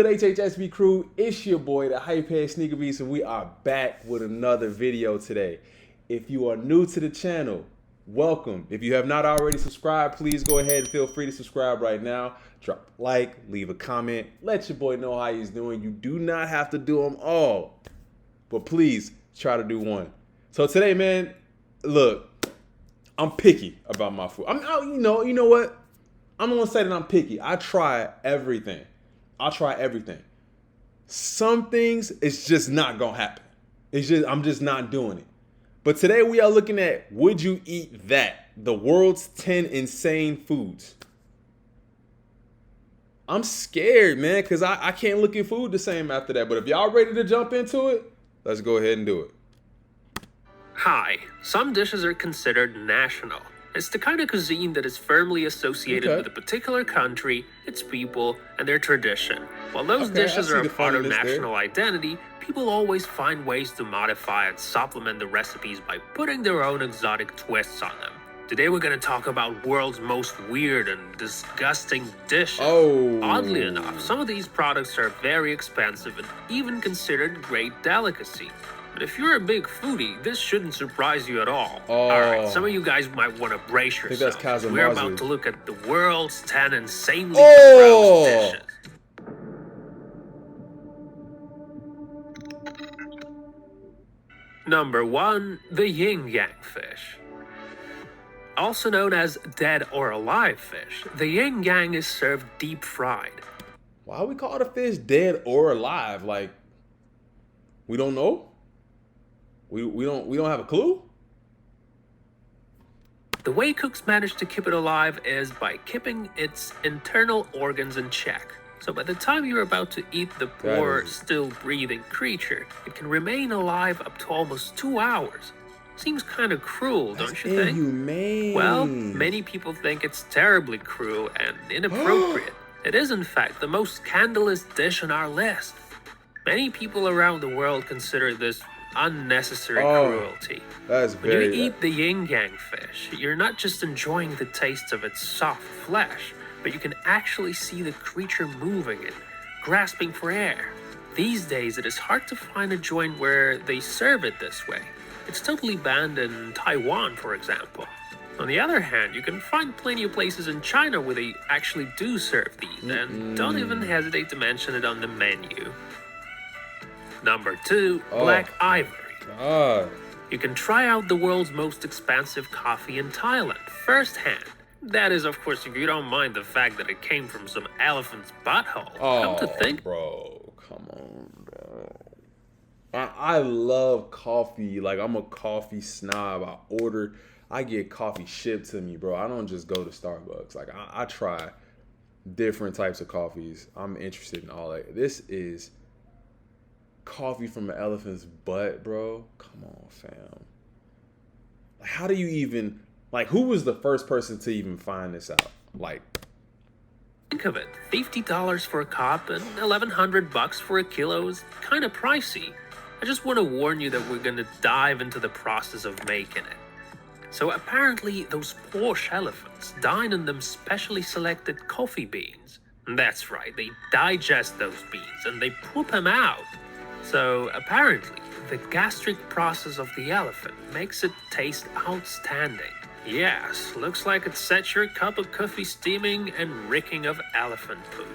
good, HHSB crew? It's your boy, the Hypehead Sneaker Beast, and we are back with another video today. If you are new to the channel, welcome. If you have not already subscribed, please go ahead and feel free to subscribe right now. Drop a like, leave a comment, let your boy know how he's doing. You do not have to do them all, but please try to do one. So today, man, look, I'm picky about my food. You know what? I'm gonna say that I'm picky. I try everything. Some things, it's just not gonna happen. I'm just not doing it. But today we are looking at, would you eat that? The world's 10 insane foods. I'm scared, man, because I can't look at food the same after that. But if y'all ready to jump into it, let's go ahead and do it. Hi. Some dishes are considered national. It's the kind of cuisine that is firmly associated with a particular country, its people, and their tradition. While those dishes are a part of national identity, people always find ways to modify and supplement the recipes by putting their own exotic twists on them. Today we're going to talk about world's most weird and disgusting dishes. Oddly enough, some of these products are very expensive and even considered great delicacy. But if you're a big foodie, this shouldn't surprise you at all. Alright, some of you guys might want to brace yourselves. We're about to look at the world's 10 insanely gross dishes. Number 1. The Yin Yang Fish. Also known as dead or alive fish, the yin yang is served deep fried. Why we call the fish dead or alive? Like, we don't know? We don't have a clue? The way cooks manage to keep it alive is by keeping its internal organs in check. So by the time you're about to eat the poor, still breathing creature, it can remain alive up to almost 2 hours. Seems kind of cruel, don't you think? Inhumane. Well, many people think it's terribly cruel and inappropriate. It is, in fact, the most scandalous dish on our list. Many people around the world consider this unnecessary cruelty. When you eat the yin yang fish, you're not just enjoying the taste of its soft flesh, but you can actually see the creature moving and grasping for air. These days, it is hard to find a joint where they serve it this way. It's totally banned in Taiwan, for example. On the other hand, you can find plenty of places in China where they actually do serve these, and don't even hesitate to mention it on the menu. Number 2, Black Ivory. You can try out the world's most expensive coffee in Thailand firsthand. That is, of course, if you don't mind the fact that it came from some elephant's butthole. Come to think, bro, come on, bro. I love coffee. Like, I'm a coffee snob. I get coffee shipped to me, bro. I don't just go to Starbucks. Like, I try different types of coffees. I'm interested in all that. This is coffee from an elephant's butt, bro. Come on, fam. Like, how do you even, like, who was the first person to even find this out? Like, think of it. $50 for a cup and $1,100 for a kilo is kind of pricey. I just want to warn you that we're going to dive into the process of making it. So apparently those posh elephants dine on them specially selected coffee beans. That's right, they digest those beans and they poop them out. So apparently the gastric process of the elephant makes it taste outstanding. Yes, looks like it sets your cup of coffee steaming and reeking of elephant poop.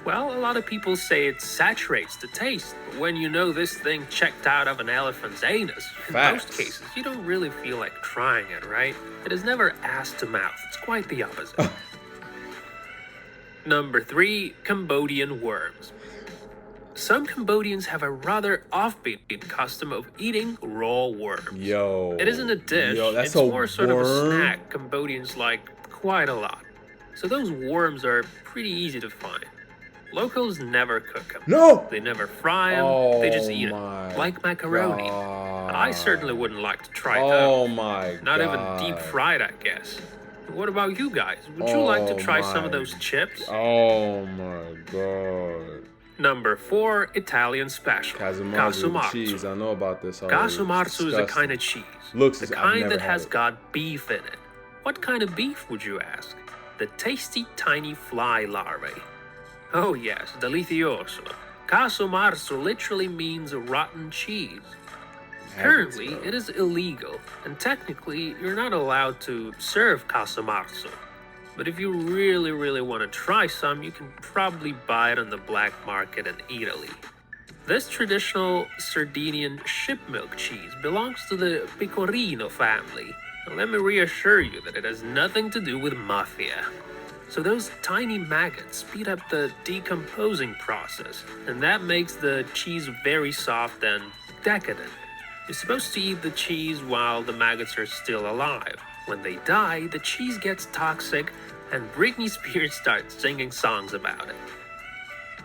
Well, a lot of people say it saturates the taste, but when you know this thing checked out of an elephant's anus, in most cases, you don't really feel like trying it, right? It is never ass to mouth. It's quite the opposite. Number 3, Cambodian Worms. Some Cambodians have a rather offbeat custom of eating raw worms. It isn't a dish, it's more sort of a snack Cambodians like quite a lot. So those worms are pretty easy to find. Locals never cook them. No! They never fry them, they just eat them. Like macaroni. I certainly wouldn't like to try that. Not even deep fried, I guess. What about you guys? Would you like to try some of those chips? Oh my god. Number 4, Italian special. Casumarzu cheese. I know about this already. Casumarzu is a kind of cheese. The kind that has got beef in it. What kind of beef, would you ask? The tasty tiny fly larvae. Oh yes, delicioso. Caso marzo literally means rotten cheese. Currently, it is illegal, and technically, you're not allowed to serve caso marzo. But if you really want to try some, you can probably buy it on the black market in Italy. This traditional Sardinian ship milk cheese belongs to the Pecorino family. Now, let me reassure you that it has nothing to do with mafia. So those tiny maggots speed up the decomposing process, and that makes the cheese very soft and decadent. You're supposed to eat the cheese while the maggots are still alive. When they die, the cheese gets toxic, and Britney Spears starts singing songs about it.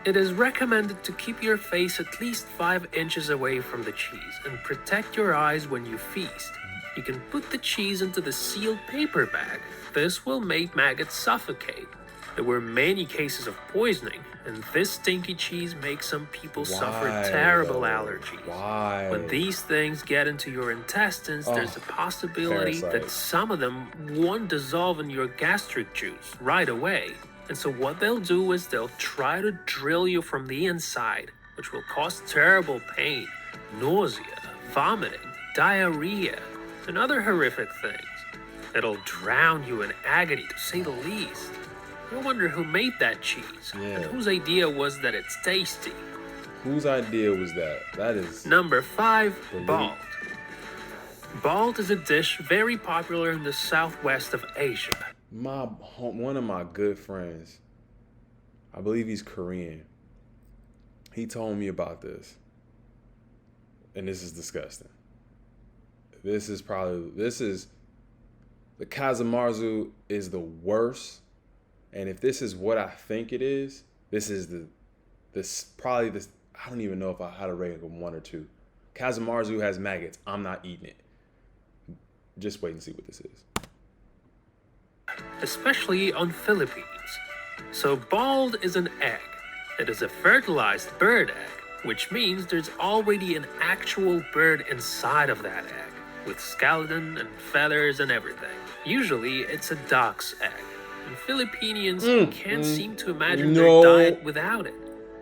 It is recommended to keep your face at least 5 inches away from the cheese and protect your eyes when you feast. You can put the cheese into the sealed paper bag. This will make maggots suffocate. There were many cases of poisoning, and this stinky cheese makes some people suffer terrible allergies. Why? When these things get into your intestines, there's a possibility that some of them won't dissolve in your gastric juice right away. And so what they'll do is they'll try to drill you from the inside, which will cause terrible pain, nausea, vomiting, diarrhea, and other horrific things. It'll drown you in agony, to say the least. I wonder who made that cheese, and whose idea was that it's tasty. Whose idea was that? That is... Number 5, bald. Bald is a dish very popular in the southwest of Asia. One of my good friends, I believe he's Korean, he told me about this. And this is disgusting. The Casamarzu is the worst. And if this is what I think it is, this is I don't even know if I had to rate it 1 or 2. Casamarzu has maggots. I'm not eating it. Just wait and see what this is. Especially on Philippines. So bald is an egg. It is a fertilized bird egg, which means there's already an actual bird inside of that egg, with skeleton and feathers and everything. Usually it's a duck's egg. And Filipinos can't seem to imagine their diet without it.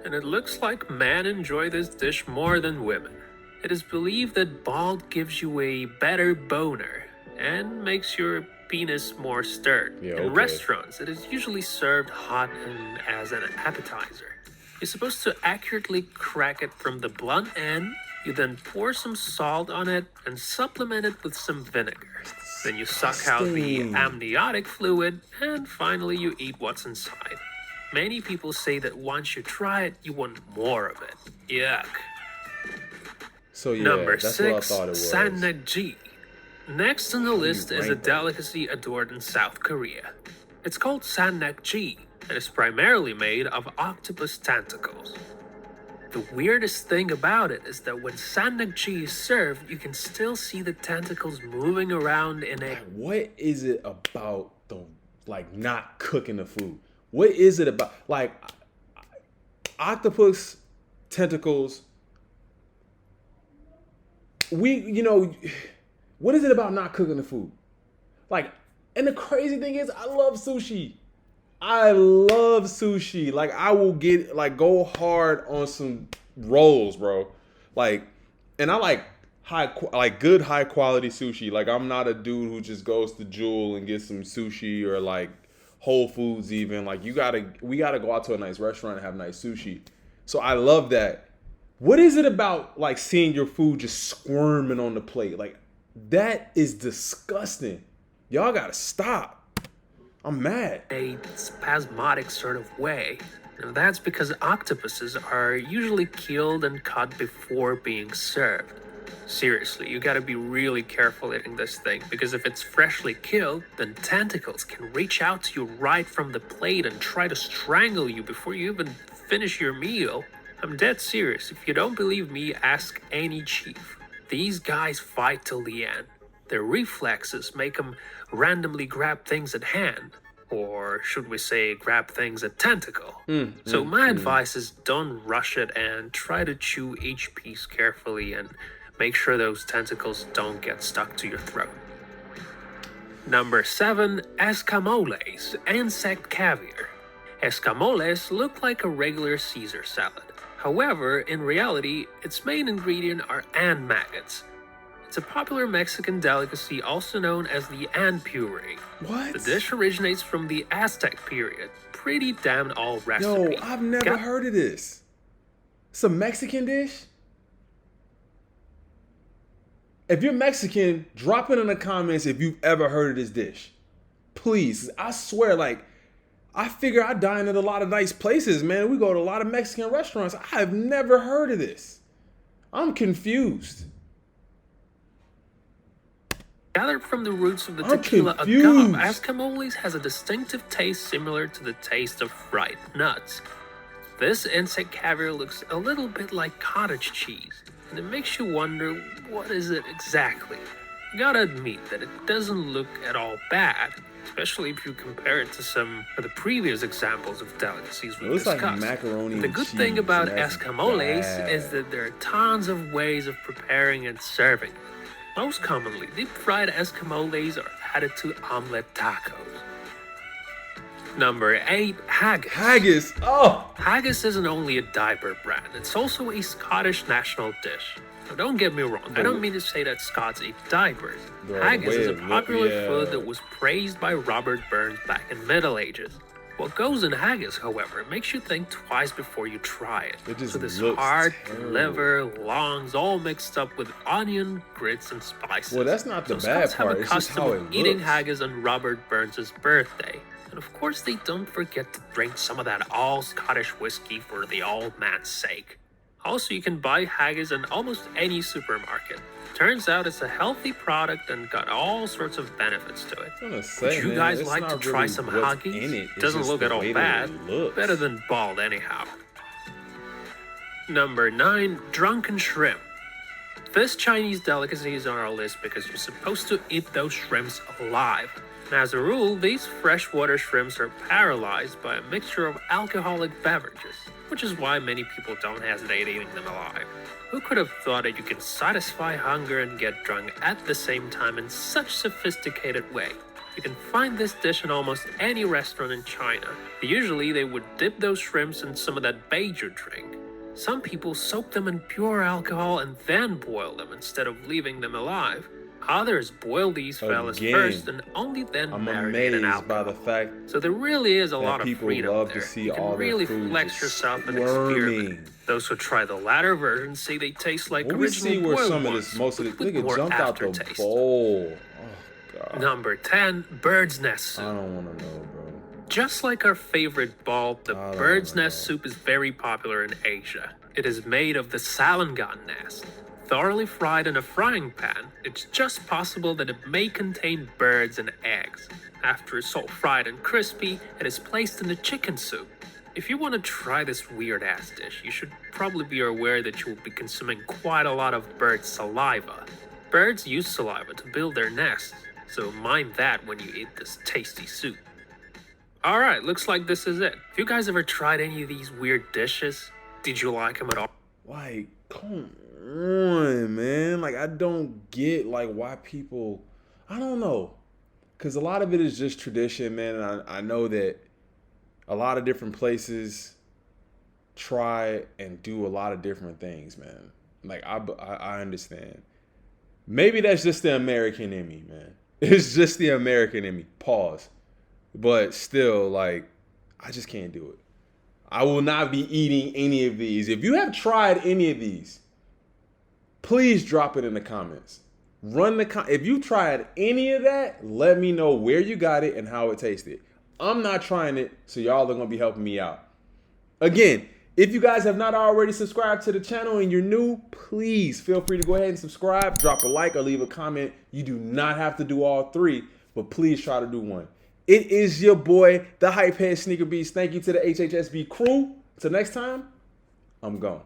And it looks like men enjoy this dish more than women. It is believed that bald gives you a better boner and makes your penis more stirred. In restaurants, it is usually served hot and as an appetizer. You're supposed to accurately crack it from the blunt end. You then pour some salt on it and supplement it with some vinegar. Then you suck out the amniotic fluid, and finally you eat what's inside. Many people say that once you try it, you want more of it. Yuck. So Number that's 6, what I thought it was. Sannek Ji. Next on the list is a delicacy adored in South Korea. It's called Sannek Ji, and is primarily made of octopus tentacles. The weirdest thing about it is that when Sannek Ji is served, you can still see the tentacles moving around in a... What is it about not cooking the food? What is it about? Octopus tentacles... What is it about not cooking the food? And the crazy thing is, I love sushi. I will go hard on some rolls, bro. And I like good high quality sushi. I'm not a dude who just goes to Jewel and gets some sushi or Whole Foods even. We gotta go out to a nice restaurant and have nice sushi. So I love that. What is it about seeing your food just squirming on the plate? That is disgusting. Y'all gotta stop. I'm mad. A spasmodic sort of way. Now that's because octopuses are usually killed and cut before being served. Seriously, you gotta be really careful eating this thing, because if it's freshly killed, then tentacles can reach out to you right from the plate and try to strangle you before you even finish your meal. I'm dead serious. If you don't believe me, ask any chief. These guys fight till the end. Their reflexes make them randomly grab things at hand. Or should we say, grab things at tentacle. So my advice is don't rush it and try to chew each piece carefully and make sure those tentacles don't get stuck to your throat. Number 7, Escamoles, insect caviar. Escamoles look like a regular Caesar salad. However, in reality, its main ingredient are ant maggots. It's a popular Mexican delicacy also known as the ant puree. What? The dish originates from the Aztec period. Pretty damn old recipe. Yo, I've never heard of this. It's a Mexican dish? If you're Mexican, drop it in the comments if you've ever heard of this dish. Please. I swear, like, I figure I dine at a lot of nice places, man. We go to a lot of Mexican restaurants. I have never heard of this. I'm confused. Gathered from the roots of the tequila agave, Escamoles has a distinctive taste similar to the taste of fried nuts. This insect caviar looks a little bit like cottage cheese, and it makes you wonder, what is it exactly? You gotta admit that it doesn't look at all bad, especially if you compare it to some of the previous examples of delicacies we've discussed. Like macaroni the good thing about Escamoles is that there are tons of ways of preparing and serving it. Most commonly, deep-fried Escamoles are added to omelet tacos. Number 8. Haggis. Haggis! Oh! Haggis isn't only a diaper brand, it's also a Scottish national dish. Now don't get me wrong, I don't mean to say that Scots eat diapers. Haggis is a popular food that was praised by Robert Burns back in Middle Ages. What goes in haggis, however, makes you think twice before you try it. So this heart, liver, lungs, all mixed up with onion, grits, and spices. Well, that's not the bad part. It's just how it looks. Eating haggis on Robert Burns' birthday. And of course, they don't forget to drink some of that all-Scottish whiskey for the old man's sake. Also, you can buy haggis in almost any supermarket. Turns out it's a healthy product and got all sorts of benefits to it. Would you guys like to try some haggis? It doesn't look at all bad. Better than bald anyhow. Number 9. Drunken Shrimp. This Chinese delicacy is on our list because you're supposed to eat those shrimps alive. And as a rule, these freshwater shrimps are paralyzed by a mixture of alcoholic beverages, which is why many people don't hesitate eating them alive. Who could have thought that you can satisfy hunger and get drunk at the same time in such a sophisticated way? You can find this dish in almost any restaurant in China. Usually they would dip those shrimps in some of that baijiu drink. Some people soak them in pure alcohol and then boil them instead of leaving them alive. Others boil these fellas first and only then marinate in alcohol. By the fact so there really is a lot of freedom love there. To see you can all really flex yourself and experiment. Those who try the latter version say they taste like original boiled ones, most of the with more jumped out the aftertaste. bowl. Oh, God. Number 10. Bird's Nest Soup. I don't want to know, bro. Just like our favorite ball, the bird's nest soup is very popular in Asia. It is made of the salangan nest. Thoroughly fried in a frying pan, it's just possible that it may contain birds and eggs. After it's all fried and crispy, it is placed in the chicken soup. If you want to try this weird-ass dish, you should probably be aware that you will be consuming quite a lot of bird saliva. Birds use saliva to build their nests, so mind that when you eat this tasty soup. Alright, looks like this is it. Have you guys ever tried any of these weird dishes? Did you like them at all? Like, come on, man. Like, I don't get, like, why people... I don't know. Because a lot of it is just tradition, man. And I know that a lot of different places try and do a lot of different things, man. Like, I understand. Maybe that's just the American in me, man. It's just the American in me. Pause. But still, like, I just can't do it. I will not be eating any of these. If you have tried any of these, please drop it in the comments. If you tried any of that, let me know where you got it and how it tasted. I'm not trying it, so y'all are going to be helping me out. Again, if you guys have not already subscribed to the channel and you're new, please feel free to go ahead and subscribe, drop a like, or leave a comment. You do not have to do all three, but please try to do one. It is your boy, the Hypehead Sneaker Beast. Thank you to the HHSB crew. Till next time, I'm gone.